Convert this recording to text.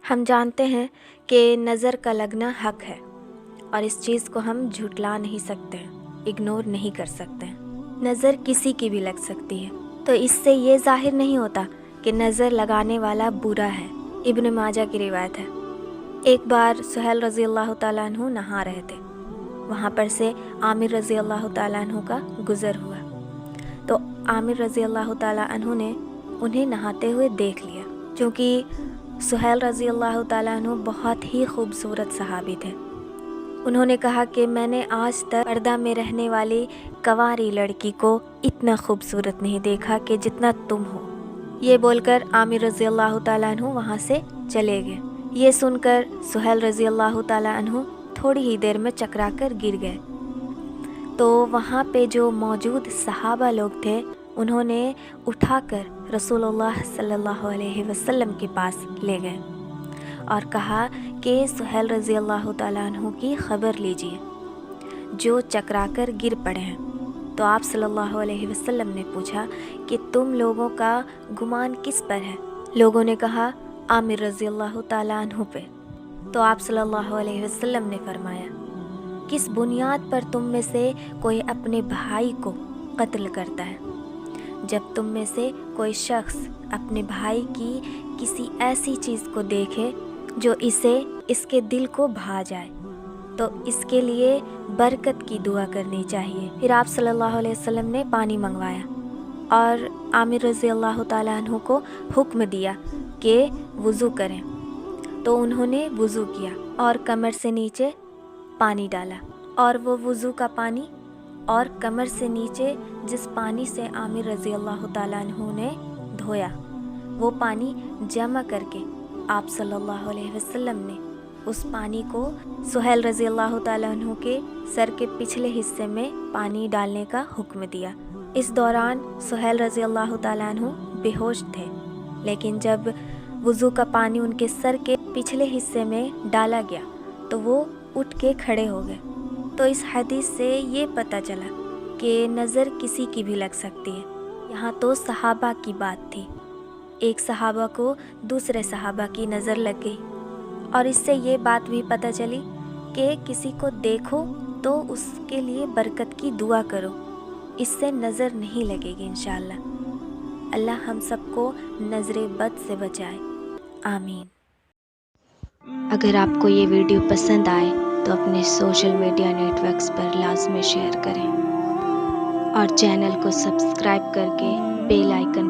ہم جانتے ہیں کہ نظر کا لگنا حق ہے اور اس چیز کو ہم جھٹلا نہیں سکتے ہیں، اگنور نہیں کر سکتے ہیں۔ نظر کسی کی بھی لگ سکتی ہے، تو اس سے یہ ظاہر نہیں ہوتا کہ نظر لگانے والا برا ہے۔ ابن ماجہ کی روایت ہے، ایک بار سہیل رضی اللہ تعالیٰ عنہ نہا رہے تھے، وہاں پر سے عامر رضی اللہ تعالیٰ عنہ کا گزر ہوا، تو عامر رضی اللہ تعالیٰ عنہ نے انہیں نہاتے ہوئے دیکھ لیا۔ چونکہ سہیل رضی اللہ تعالیٰ عنہ بہت ہی خوبصورت صحابی تھے، انہوں نے کہا کہ میں نے آج تک پردہ میں رہنے والی کنواری لڑکی کو اتنا خوبصورت نہیں دیکھا کہ جتنا تم ہو۔ یہ بول کر عامر رضی اللہ تعالیٰ عنہ وہاں سے چلے گئے۔ یہ سن کر سہیل رضی اللہ تعالیٰ عنہ تھوڑی ہی دیر میں چکرا کر گر گئے، تو وہاں پہ جو موجود صحابہ لوگ تھے انہوں نے اٹھا کر رسول اللہ صلی اللہ علیہ وسلم کے پاس لے گئے اور کہا کہ سہیل رضی اللہ تعالیٰ عنہ کی خبر لیجئے جو چکرا کر گر پڑے ہیں۔ تو آپ صلی اللہ علیہ وسلم نے پوچھا کہ تم لوگوں کا گمان کس پر ہے؟ لوگوں نے کہا عامر رضی اللہ تعالیٰ عنہ پہ۔ تو آپ صلی اللہ علیہ وسلم نے فرمایا، کس بنیاد پر تم میں سے کوئی اپنے بھائی کو قتل کرتا ہے؟ جب تم میں سے کوئی شخص اپنے بھائی کی کسی ایسی چیز کو دیکھے جو اسے اس کے دل کو بھا جائے تو اس کے لیے برکت کی دعا کرنی چاہیے۔ پھر آپ صلی اللہ علیہ وسلم نے پانی منگوایا اور عامر رضی اللہ تعالیٰ عنہ کو حکم دیا کہ وضو کریں، تو انہوں نے وضو کیا اور کمر سے نیچے پانی ڈالا، اور وہ وضو کا پانی اور کمر سے نیچے جس پانی سے عامر رضی اللہ تعالیٰ عنہ نے دھویا وہ پانی جمع کر کے آپ صلی اللہ علیہ وسلم نے اس پانی کو سہیل رضی اللہ تعالیٰ عنہ کے سر کے پچھلے حصے میں پانی ڈالنے کا حکم دیا۔ اس دوران سہیل رضی اللہ تعالیٰ عنہ بے ہوش تھے، لیکن جب وضو کا پانی ان کے سر کے پچھلے حصے میں ڈالا گیا تو وہ اٹھ کے کھڑے ہو گئے۔ تو اس حدیث سے یہ پتہ چلا کہ نظر کسی کی بھی لگ سکتی ہے۔ یہاں تو صحابہ کی بات تھی، ایک صحابہ کو دوسرے صحابہ کی نظر لگ گئی، اور اس سے یہ بات بھی پتہ چلی کہ کسی کو دیکھو تو اس کے لیے برکت کی دعا کرو، اس سے نظر نہیں لگے گی انشاءاللہ۔ اللہ ہم سب کو نظر بد سے بچائے، آمین۔ اگر آپ کو یہ ویڈیو پسند آئے تو اپنے سوشل میڈیا نیٹ ورکس پر لازمی شیئر کریں اور چینل کو سبسکرائب کر کے بیل آئیکن